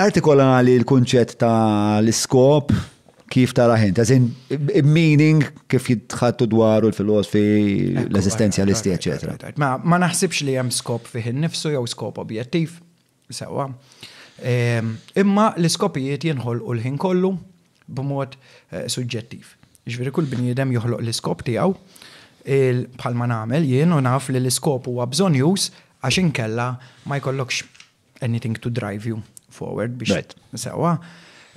Artikola li l-kunċett ta' l-iskop kif tara ħin, eżin meaning kif jitħattu dwaru l-filosofi, l-eżistenzjalisti, eccetera. Ma naħsibx li hemm skop fih innifsu jew skop objettiv, sewa. Imma l-iskopijiet jinħolqu l-ħin kollu b'mod suġġettiv. Ġifieri kull bniedem joħloq l-iskop tiegħu bħalma nagħmel jien u naf li l-iskop huwa bżonn już għax inkella ma jkollokx anything to drive you forward biex sewa.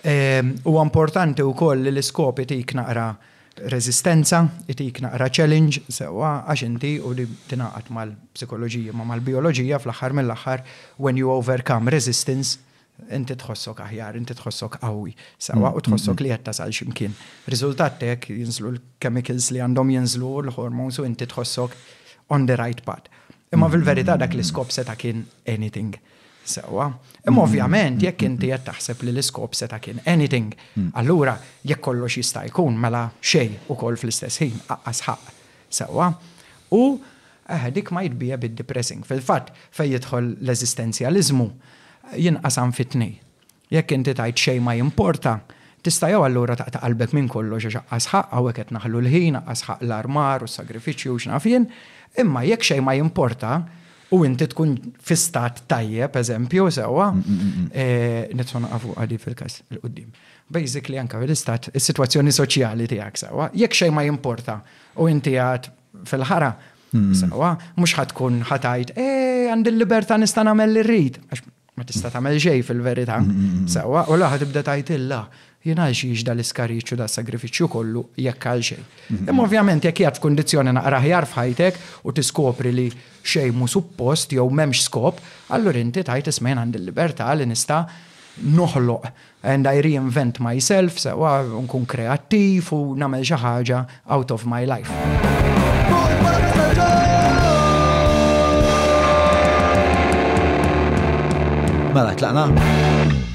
U importanti wkoll li l-iskop itik naqra resistenza, itik naqra challenge, sewa għax inti u li tingħaqad mal-psikoloġija ma mal-bioloġija fl-aħħar mill-aħħar when you overcome resistance inti tħossok aħjar, inti tħossok qawwi, sewa u tħossok li qed tasal x'imkien. Riżultat tek jinżlu l-chemicals li għandhom jinżlu l-hormones u inti tħossok on the right path. Imma fil-verità dak l-iskop seta' kien anything. Sewa. Imma ovvjament jekk inti qed taħseb li l-iskop seta' kien anything, allura jekk kollox jista' jkun mela xejn ukoll fl-istess ħin aqqas ħaq. Sewa. U dik ma jitbija bid-depressing. Fil-fatt fejn jidħol l-eżistenzjaliżmu jinqasam fit-tnejn. Jekk inti tgħid xejn ma jimporta, tista' jew allura taqta' qalbek minn kollox għax aqqas ħaq hawnhekk qed naħlu l-ħin, aqqas ħaq l-armar u s-sagrifiċċju u x'naf jien, imma jekk xejn ma jimporta u inti tkun fi stat tajjeb, eżempju, sewa, nitsu naqafu għadi fil-kas il-qoddim. Basically, anka fil-istat, il-situazzjoni soċjali tijak, sewa, jekk xej ma jimporta u inti għad fil-ħara, sewa, mux ħatkun ħatajt, għand il-liberta nista' nagħmel li rrid, għax ma tista' tagħmel xej fil-verità, sewa, u laħ tibda tajt illa, jiena xiex dal-iskariċċju da sagrifiċċju kollu jekk għal xejn. Imma ovvjament jekk qiegħed f'kundizzjoni naqra ħjar f'ħajtek u tiskopri li xejn mhu suppost jew m'hemmx skop, allura inti tajt ismejn għandi l-libertà li nista' noħloq and I reinvent myself, sewa nkun kreattiv u nagħmel xi ħaġa out of my life. Mela tlaqna.